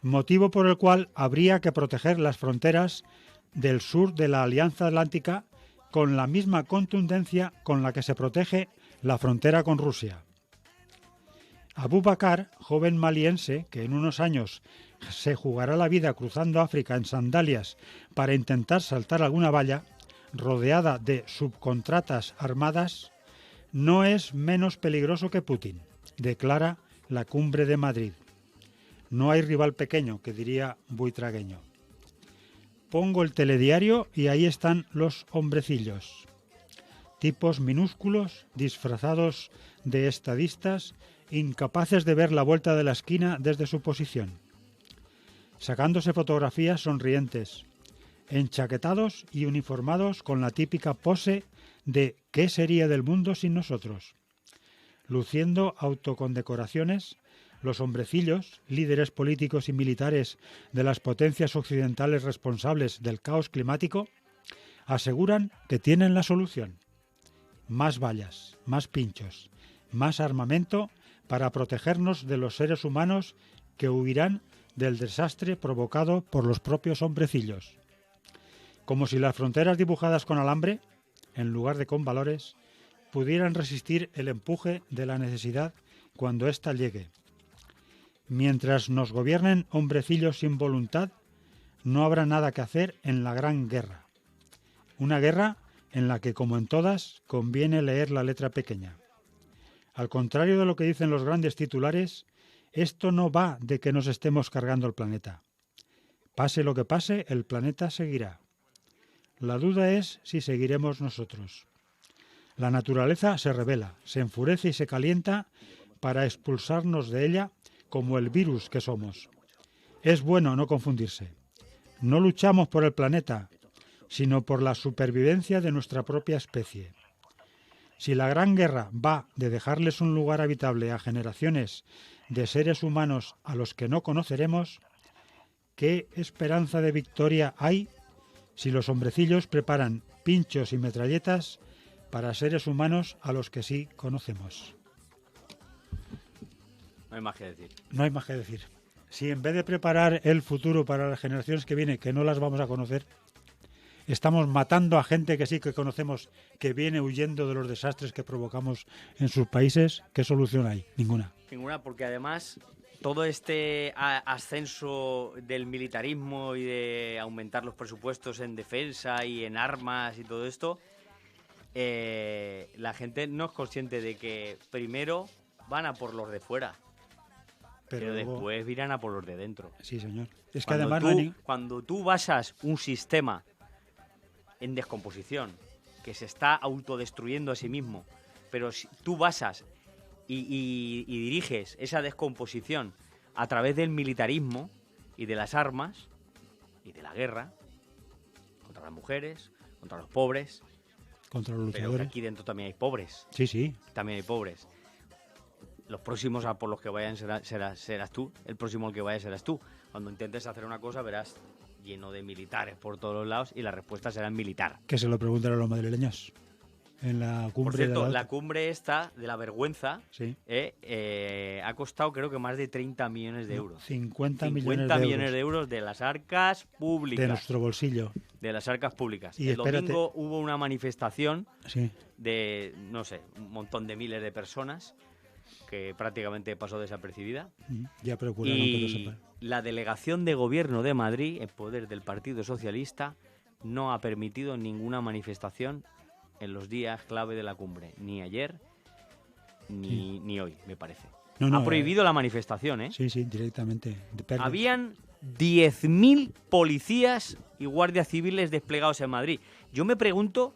motivo por el cual habría que proteger las fronteras del sur de la Alianza Atlántica con la misma contundencia con la que se protege la frontera con Rusia. Abu Bakr, joven maliense que en unos años se jugará la vida cruzando África en sandalias para intentar saltar alguna valla, rodeada de subcontratas armadas, no es menos peligroso que Putin, declara la cumbre de Madrid. No hay rival pequeño, que diría Buitragueño. Pongo el telediario y ahí están los hombrecillos. Tipos minúsculos, disfrazados de estadistas, incapaces de ver la vuelta de la esquina desde su posición. Sacándose fotografías sonrientes, enchaquetados y uniformados con la típica pose de ¿qué sería del mundo sin nosotros? Luciendo autocondecoraciones, los hombrecillos, líderes políticos y militares de las potencias occidentales responsables del caos climático, aseguran que tienen la solución. Más vallas, más pinchos, más armamento para protegernos de los seres humanos que huirán del desastre provocado por los propios hombrecillos. Como si las fronteras dibujadas con alambre, en lugar de con valores, pudieran resistir el empuje de la necesidad cuando ésta llegue. Mientras nos gobiernen hombrecillos sin voluntad, no habrá nada que hacer en la gran guerra. Una guerra en la que, como en todas, conviene leer la letra pequeña. Al contrario de lo que dicen los grandes titulares, esto no va de que nos estemos cargando el planeta. Pase lo que pase, el planeta seguirá. La duda es si seguiremos nosotros. La naturaleza se rebela, se enfurece y se calienta para expulsarnos de ella como el virus que somos. Es bueno no confundirse. No luchamos por el planeta, sino por la supervivencia de nuestra propia especie. Si la gran guerra va de dejarles un lugar habitable a generaciones de seres humanos a los que no conoceremos, ¿qué esperanza de victoria hay si los hombrecillos preparan pinchos y metralletas para seres humanos a los que sí conocemos?
No hay más que decir.
No hay más que decir. Si en vez de preparar el futuro para las generaciones que vienen, que no las vamos a conocer, estamos matando a gente que sí que conocemos, que viene huyendo de los desastres que provocamos en sus países, ¿qué solución hay? Ninguna.
Ninguna, porque además todo este ascenso del militarismo y de aumentar los presupuestos en defensa y en armas y todo esto, la gente no es consciente de que primero van a por los de fuera, pero después irán a por los de dentro.
Sí, señor. Es que
Cuando
además
cuando tú basas un sistema en descomposición, que se está autodestruyendo a sí mismo, pero si tú basas y diriges esa descomposición a través del militarismo y de las armas y de la guerra contra las mujeres, contra los pobres,
contra los
pero que
luchadores.
aquí dentro también hay pobres,
Sí, sí.
también hay pobres. Los próximos a por los que vayan serás tú, el próximo al que vaya serás tú. Cuando intentes hacer una cosa verás lleno de militares por todos los lados y la respuesta será militar.
Que se lo pregunten a los madrileños. En la cumbre
Por cierto,
de
la cumbre esta de la vergüenza
Sí.
ha costado creo que más de 30 millones de euros.
50
millones
millones
de euros de las arcas públicas.
de nuestro bolsillo.
De las arcas públicas.
Y
el
espérate.
domingo hubo una manifestación
Sí.
de, no sé, un montón de miles de personas que prácticamente pasó desapercibida.
Ya procuraron que lo
Y
sepan.
la delegación de gobierno de Madrid, en poder del Partido Socialista, no ha permitido ninguna manifestación en los días clave de la cumbre. Ni ayer, ni hoy, me parece.
No,
ha prohibido la manifestación, ¿eh?
Sí, sí, directamente.
Habían 10.000 policías y guardias civiles desplegados en Madrid. Yo me pregunto,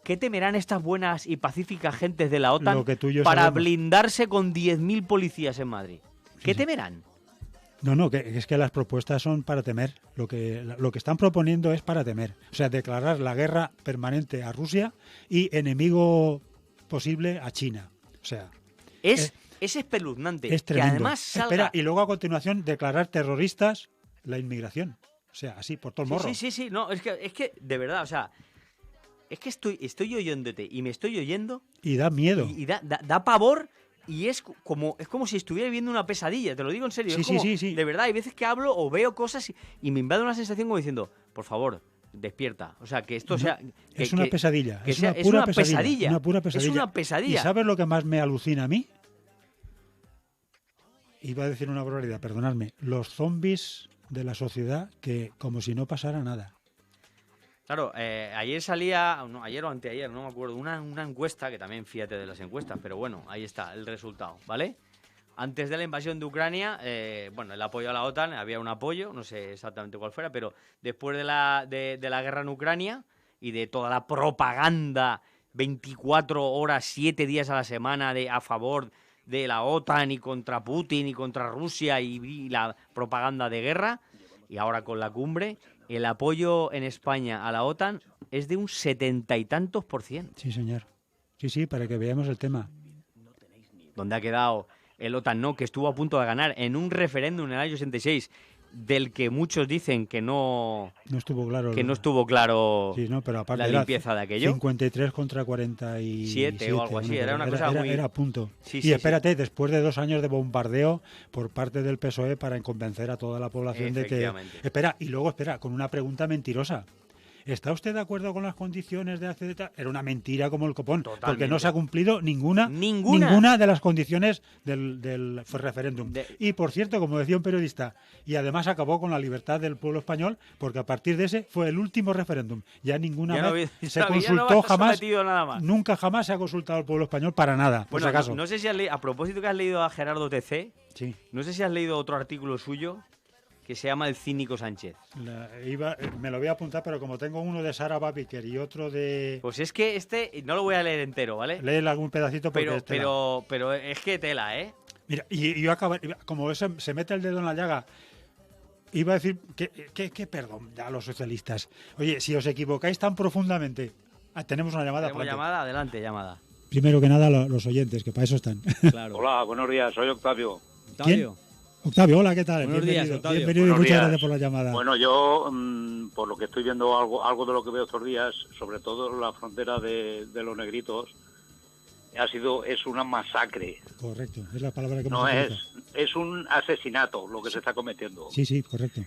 ¿qué temerán estas buenas y pacíficas gentes de la OTAN
Lo que tú y yo
para
sabemos.
blindarse con 10.000 policías en Madrid? ¿Qué
sí.
temerán?
No, que es que las propuestas son para temer. Lo que están proponiendo es para temer. O sea, declarar la guerra permanente a Rusia y enemigo posible a China. O sea,
Es espeluznante.
es
Que
tremendo.
además salga...
Espera, y luego a continuación declarar terroristas la inmigración. O sea, así, por todo el morro.
Sí. No, es que, de verdad, o sea, es que estoy oyéndote y me estoy oyendo
Y da miedo.
y da pavor. Y es como si estuviera viviendo una pesadilla, te lo digo en serio.
Sí,
es como,
sí.
De verdad, hay veces que hablo o veo cosas y me invade una sensación como diciendo, por favor, despierta. O sea, que esto sea...
Es una pesadilla.
que
Es
sea-
una
es
pura
una pesadilla.
Una pura pesadilla.
Es una pesadilla.
¿Y sabes lo que más me alucina a mí? Iba a decir una barbaridad, perdonadme. Los zombies de la sociedad que como si no pasara nada.
Claro, ayer salía, no, ayer o anteayer, no me acuerdo, una encuesta, que también fíjate de las encuestas, pero bueno, ahí está el resultado, ¿vale? Antes de la invasión de Ucrania, el apoyo a la OTAN, había un apoyo, no sé exactamente cuál fuera, pero después de la guerra en Ucrania y de toda la propaganda 24 horas, 7 días a la semana a favor de la OTAN y contra Putin y contra Rusia y la propaganda de guerra, y ahora con la cumbre, el apoyo en España a la OTAN es de un 70 y tantos %.
Sí, señor. Sí, para que veamos el tema.
¿Dónde ha quedado el OTAN no, que estuvo a punto de ganar en un referéndum en el año 86, del que muchos dicen que no
estuvo claro.
Que no estuvo claro
Sí, no, pero aparte
la
era
limpieza de aquello.
53 contra 47
o algo así, era una cosa muy...
Era a punto.
Sí,
y
sí,
espérate, después de 2 años de bombardeo por parte del PSOE para convencer a toda la población de que...
Efectivamente.
Espera, con una pregunta mentirosa. ¿está usted de acuerdo con las condiciones de ACZ? Era una mentira como el copón,
Totalmente.
porque no se ha cumplido ninguna de las condiciones del referéndum. Y, por cierto, como decía un periodista, y además acabó con la libertad del pueblo español, porque a partir de ese fue el último referéndum. Ya ninguna vez se consultó jamás,
nada más.
nunca jamás se ha consultado al pueblo español para nada, por si acaso.
No sé si has leído, a propósito que has leído a Gerardo TC,
sí.
No sé si has leído otro artículo suyo que se llama El cínico Sánchez.
Me lo voy a apuntar, pero como tengo uno de Sara Babiker y otro de...
Pues es que no lo voy a leer entero, ¿vale?
Lee algún pedacito porque
pero es que tela, ¿eh?
Mira, y yo acabo, como se mete el dedo en la llaga, iba a decir que perdón a los socialistas. Oye, si os equivocáis tan profundamente... tenemos una llamada.
¿Tenemos llamada? Adelante, llamada.
Primero que nada, los oyentes, que para eso están.
Claro. Hola, buenos días, soy Octavio.
¿Quién? Octavio, hola, ¿qué tal?
Buenos días, Octavio.
Bienvenido y muchas gracias por la llamada.
Bueno, yo, por lo que estoy viendo, algo de lo que veo estos días, sobre todo la frontera de los negritos, es una masacre.
Correcto, es la palabra que
no es un asesinato lo que se está cometiendo.
Sí, correcto.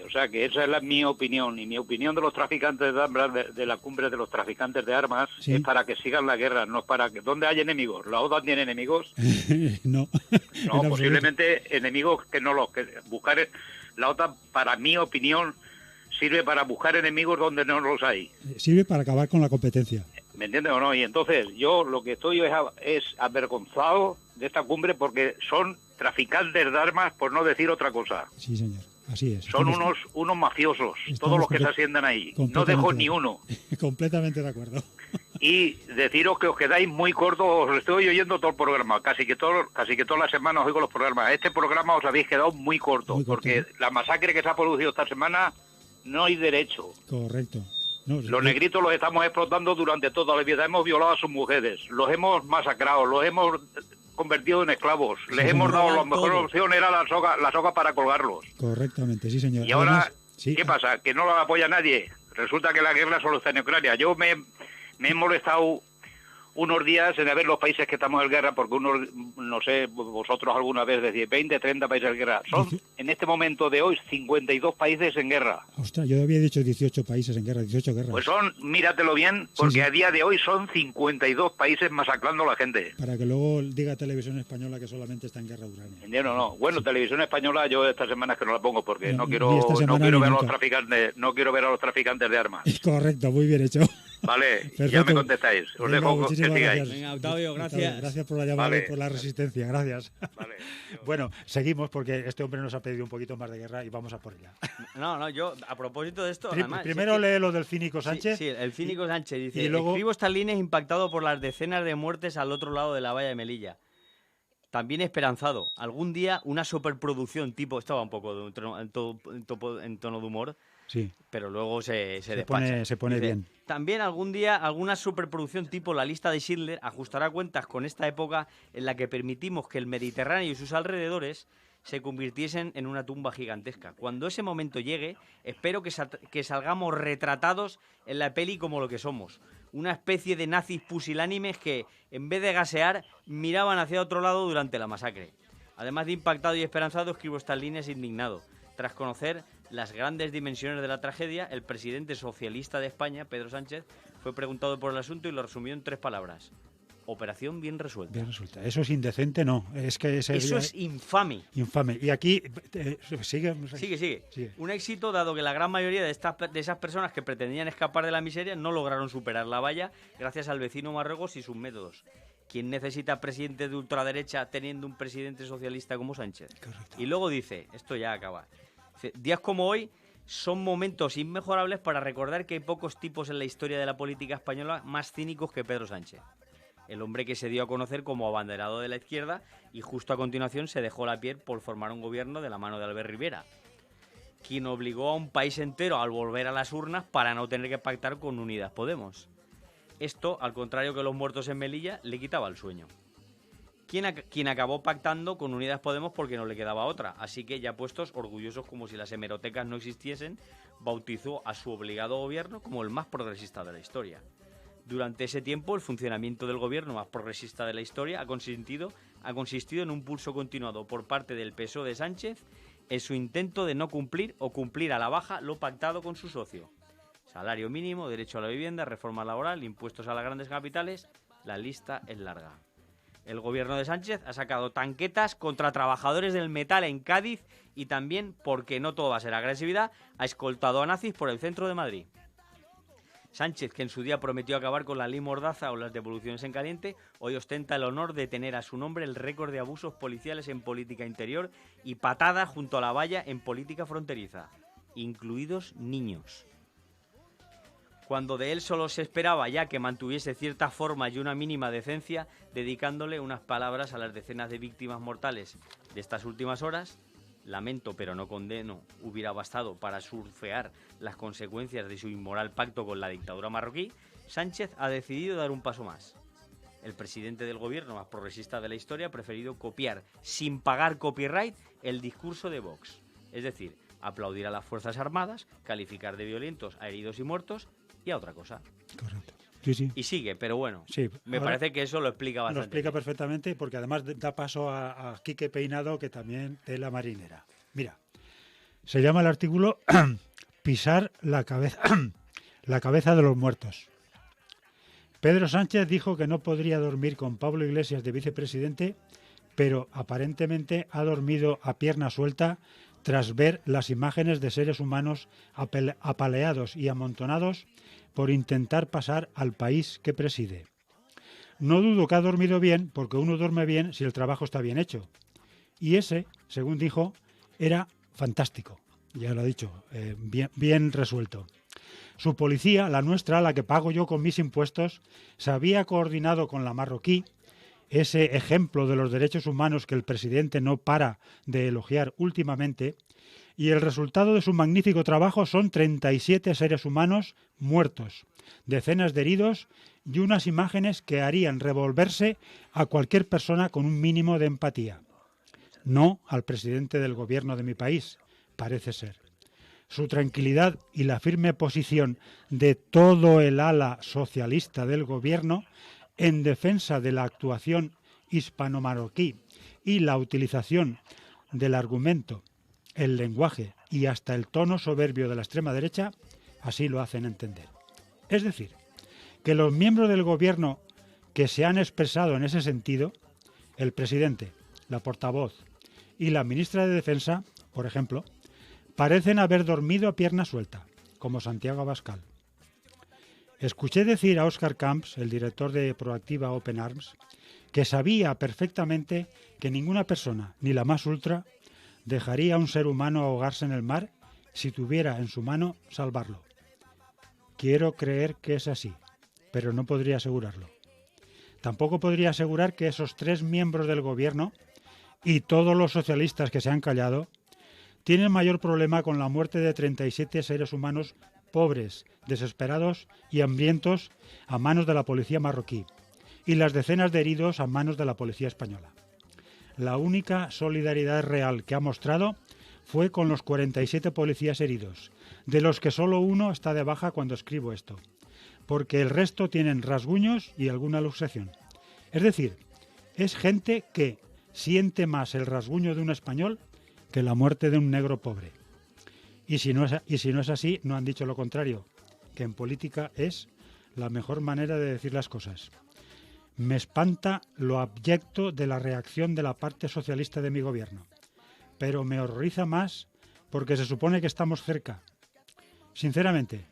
O sea que esa es mi opinión, y mi opinión de los traficantes de armas, de la cumbre de los traficantes de armas, es para que sigan la guerra, no es para que... ¿Dónde hay enemigos? ¿La OTAN tiene enemigos?
No.
No, posiblemente enemigos que no los... buscar la OTAN, para mi opinión, sirve para buscar enemigos donde no los hay.
Sirve para acabar con la competencia.
¿Me entiendes o no? Y entonces yo lo que estoy es avergonzado de esta cumbre porque son traficantes de armas, por no decir otra cosa.
Sí, señor. Así es.
Son unos mafiosos, todos los que se asientan ahí. No dejo ni uno.
Completamente de acuerdo.
Y deciros que os quedáis muy cortos, os estoy oyendo todo el programa, casi que todas las semanas oigo los programas. Este programa os habéis quedado muy corto, porque la masacre que se ha producido esta semana no hay derecho.
Correcto.
Los negritos los estamos explotando durante toda la vida, hemos violado a sus mujeres, los hemos masacrado, los hemos convertido en esclavos, les hemos dado la mejor opción, era la soga para colgarlos.
Correctamente, sí señor.
Y ahora, ¿qué pasa? Que no lo apoya nadie. Resulta que la guerra solo está en Ucrania. Yo me he molestado unos días en ver los países que estamos en guerra, porque no sé, vosotros alguna vez decís 20, 30 países en guerra. Son, en este momento de hoy, 52 países en guerra.
Ostras, yo había dicho 18 países en guerra, 18 guerras.
Pues míratelo bien, porque a día de hoy son 52 países masacrando a la gente.
Para que luego diga Televisión Española que solamente está en guerra Ucrania.
¿Entiendes o no? Bueno, Televisión Española yo estas semanas que no la pongo, porque no quiero ver a los traficantes de armas.
Correcto, muy bien hecho.
Vale, perfecto. Ya me contestáis. Os dejo que sigáis.
Gracias.
Venga, Octavio, gracias.
Gracias por la llamada y por la resistencia, gracias.
Vale.
Bueno, seguimos porque este hombre nos ha pedido un poquito más de guerra y vamos a por ella.
No, yo, a propósito de esto...
Primero lee lo del cínico Sánchez.
Sí, el cínico Sánchez dice, y luego... escribo estas líneas impactado por las decenas de muertes al otro lado de la valla de Melilla. También esperanzado. Algún día una superproducción tipo... Esto va un poco en tono de humor.
Sí.
Pero luego se despacha.
Se pone bien.
También algún día alguna superproducción tipo La lista de Schindler ajustará cuentas con esta época en la que permitimos que el Mediterráneo y sus alrededores se convirtiesen en una tumba gigantesca. Cuando ese momento llegue, espero que salgamos retratados en la peli como lo que somos. Una especie de nazis pusilánimes que, en vez de gasear, miraban hacia otro lado durante la masacre. Además de impactado y esperanzado, escribo estas líneas indignado. Tras conocer las grandes dimensiones de la tragedia, el presidente socialista de España, Pedro Sánchez, fue preguntado por el asunto y lo resumió en 3 palabras. Operación bien resuelta.
Bien resuelta. Eso es indecente, no. Eso
es infame.
Infame. Y aquí... Sigue.
Un éxito dado que la gran mayoría de esas personas que pretendían escapar de la miseria no lograron superar la valla gracias al vecino Marruecos y sus métodos. ¿Quién necesita presidente de ultraderecha teniendo un presidente socialista como Sánchez?
Correcto.
Y luego dice, esto ya acaba... Días como hoy son momentos inmejorables para recordar que hay pocos tipos en la historia de la política española más cínicos que Pedro Sánchez. El hombre que se dio a conocer como abanderado de la izquierda y justo a continuación se dejó la piel por formar un gobierno de la mano de Albert Rivera, quien obligó a un país entero al volver a las urnas para no tener que pactar con Unidas Podemos. Esto, al contrario que los muertos en Melilla, le quitaba el sueño. Quien acabó pactando con Unidas Podemos porque no le quedaba otra. Así que, ya puestos, orgullosos como si las hemerotecas no existiesen, bautizó a su obligado gobierno como el más progresista de la historia. Durante ese tiempo, el funcionamiento del gobierno más progresista de la historia ha consistido en un pulso continuado por parte del PSOE de Sánchez en su intento de no cumplir o cumplir a la baja lo pactado con su socio. Salario mínimo, derecho a la vivienda, reforma laboral, impuestos a las grandes capitales, la lista es larga. El gobierno de Sánchez ha sacado tanquetas contra trabajadores del metal en Cádiz y también, porque no todo va a ser agresividad, ha escoltado a nazis por el centro de Madrid. Sánchez, que en su día prometió acabar con la ley Mordaza o las devoluciones en caliente, hoy ostenta el honor de tener a su nombre el récord de abusos policiales en política interior y patadas junto a la valla en política fronteriza, incluidos niños. Cuando de él solo se esperaba ya que mantuviese cierta forma y una mínima decencia, dedicándole unas palabras a las decenas de víctimas mortales de estas últimas horas, lamento pero no condeno, hubiera bastado para surfear las consecuencias de su inmoral pacto con la dictadura marroquí, Sánchez ha decidido dar un paso más. El presidente del gobierno más progresista de la historia ha preferido copiar, sin pagar copyright, el discurso de Vox. Es decir, aplaudir a las Fuerzas Armadas, calificar de violentos a heridos y muertos y a otra cosa.
Correcto. Sí, sí.
Y sigue, pero bueno,
sí,
me parece que eso lo explica bastante.
Lo explica perfectamente porque además da paso a Quique Peinado, que también de la marinera. Mira, se llama el artículo Pisar la cabeza de los muertos. Pedro Sánchez dijo que no podría dormir con Pablo Iglesias de vicepresidente, pero aparentemente ha dormido a pierna suelta tras ver las imágenes de seres humanos apaleados y amontonados por intentar pasar al país que preside. No dudo que ha dormido bien, porque uno duerme bien si el trabajo está bien hecho. Y ese, según dijo, era fantástico. Ya lo he dicho, bien resuelto. Su policía, la nuestra, la que pago yo con mis impuestos, se había coordinado con la marroquí, ese ejemplo de los derechos humanos que el presidente no para de elogiar últimamente, y el resultado de su magnífico trabajo son 37 seres humanos muertos, decenas de heridos y unas imágenes que harían revolverse a cualquier persona con un mínimo de empatía. No al presidente del gobierno de mi país, parece ser. Su tranquilidad y la firme posición de todo el ala socialista del gobierno en defensa de la actuación hispano-marroquí y la utilización del argumento, el lenguaje y hasta el tono soberbio de la extrema derecha, así lo hacen entender. Es decir, que los miembros del gobierno que se han expresado en ese sentido, el presidente, la portavoz y la ministra de Defensa, por ejemplo, parecen haber dormido a pierna suelta, como Santiago Abascal. Escuché decir a Óscar Camps, el director de Proactiva Open Arms, que sabía perfectamente que ninguna persona, ni la más ultra, dejaría a un ser humano ahogarse en el mar si tuviera en su mano salvarlo. Quiero creer que es así, pero no podría asegurarlo. Tampoco podría asegurar que esos 3 miembros del gobierno y todos los socialistas que se han callado tienen mayor problema con la muerte de 37 seres humanos pobres, desesperados y hambrientos a manos de la policía marroquí y las decenas de heridos a manos de la policía española. La única solidaridad real que ha mostrado fue con los 47 policías heridos, de los que solo uno está de baja cuando escribo esto, porque el resto tienen rasguños y alguna luxación. Es decir, es gente que siente más el rasguño de un español que la muerte de un negro pobre. Y si no es así, no han dicho lo contrario, que en política es la mejor manera de decir las cosas. Me espanta lo abyecto de la reacción de la parte socialista de mi gobierno, pero me horroriza más porque se supone que estamos cerca. Sinceramente,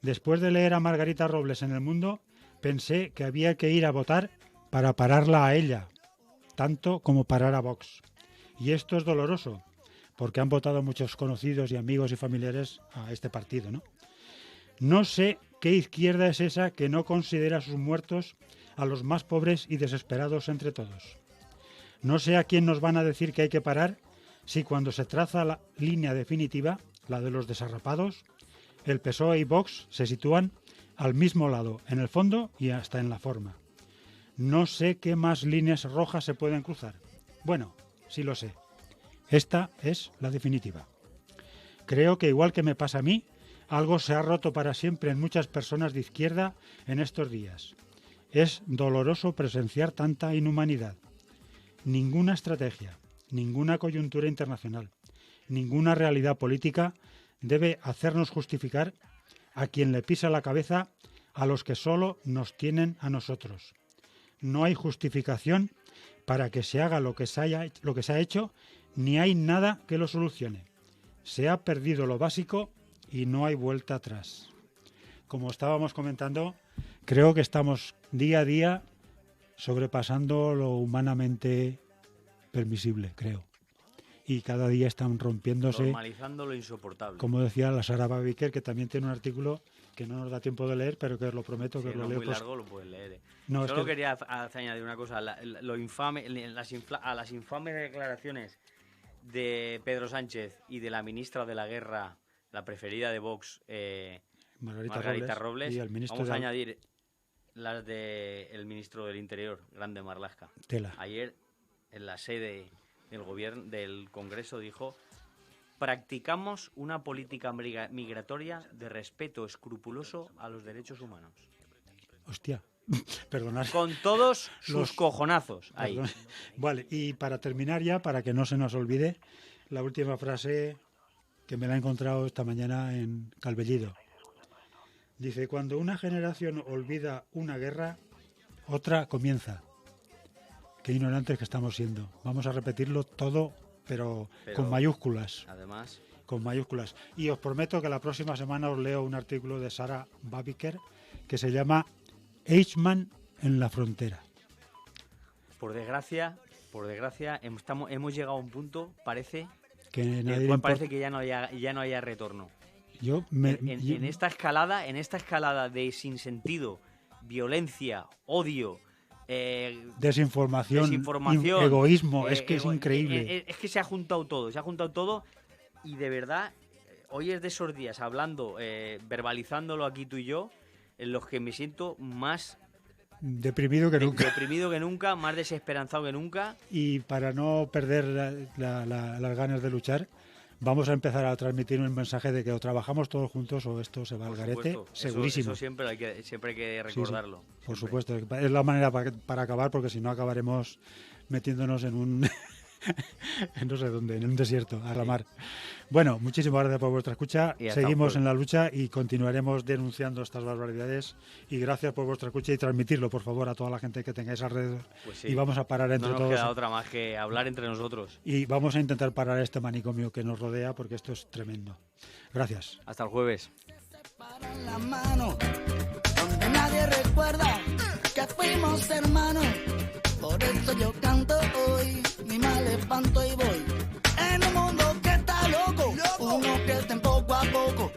después de leer a Margarita Robles en El Mundo, pensé que había que ir a votar para pararla a ella, tanto como parar a Vox. Y esto es doloroso, porque han votado muchos conocidos y amigos y familiares a este partido, ¿no? No sé qué izquierda es esa que no considera a sus muertos a los más pobres y desesperados entre todos. No sé a quién nos van a decir que hay que parar si cuando se traza la línea definitiva, la de los desarrapados, el PSOE y Vox se sitúan al mismo lado, en el fondo y hasta en la forma. No sé qué más líneas rojas se pueden cruzar. Bueno, sí lo sé. Esta es la definitiva. Creo que igual que me pasa a mí, algo se ha roto para siempre en muchas personas de izquierda en estos días. Es doloroso presenciar tanta inhumanidad. Ninguna estrategia, ninguna coyuntura internacional, ninguna realidad política debe hacernos justificar a quien le pisa la cabeza a los que solo nos tienen a nosotros. No hay justificación para que se haga lo que se ha hecho, ni hay nada que lo solucione. Se ha perdido lo básico y no hay vuelta atrás. Como estábamos comentando, creo que estamos día a día sobrepasando lo humanamente permisible, creo. Y cada día están rompiéndose.
Normalizando lo insoportable.
Como decía la Sara Babiker, que también tiene un artículo que no nos da tiempo de leer, pero que os lo prometo que os lo leo.
Muy largo, lo puedes leer.
No,
Solo quería añadir una cosa. A las infames declaraciones de Pedro Sánchez y de la ministra de la Guerra, la preferida de Vox, Margarita Robles, y el ministro vamos a añadir las del ministro del Interior, Grande Marlaska.
Tela.
Ayer, en la sede del gobierno del Congreso, dijo: practicamos una política migratoria de respeto escrupuloso a los derechos humanos.
Hostia, perdonad.
Con todos sus cojonazos ahí.
Perdón. Vale, y para terminar ya, para que no se nos olvide, la última frase que me la he encontrado esta mañana en Calvellido. Dice: cuando una generación olvida una guerra, otra comienza. Qué ignorantes que estamos siendo. Vamos a repetirlo todo, pero con mayúsculas.
Además.
Con mayúsculas. Y os prometo que la próxima semana os leo un artículo de Sara Babiker que se llama Eichmann en la frontera.
Por desgracia, hemos llegado a un punto, parece
que
ya no haya retorno. En esta escalada de sinsentido, violencia, odio,
desinformación, egoísmo, es que es increíble.
Es que se ha juntado todo y de verdad, hoy es de esos días, hablando, verbalizándolo aquí tú y yo, en los que me siento más
deprimido que
nunca, más desesperanzado que nunca.
Y para no perder las ganas de luchar, vamos a empezar a transmitir un mensaje de que o trabajamos todos juntos o esto se va al garete, segurísimo.
Eso siempre hay que recordarlo.
Sí. Por supuesto, es la manera para acabar, porque si no acabaremos metiéndonos en un no sé dónde, en un desierto, a la mar. Bueno, muchísimas gracias por vuestra escucha. Seguimos en la lucha y continuaremos denunciando estas barbaridades. Y gracias por vuestra escucha y transmitirlo, por favor, a toda la gente que tengáis alrededor.
Pues sí.
Y vamos a parar entre todos.
No nos queda otra más que hablar entre nosotros.
Y vamos a intentar parar este manicomio que nos rodea, porque esto es tremendo. Gracias.
Hasta el jueves.
La mano, donde nadie recuerda que fuimos hermanos. Por eso yo canto hoy, mi mal espanto y voy. En un mundo que está loco, uno que está poco a poco.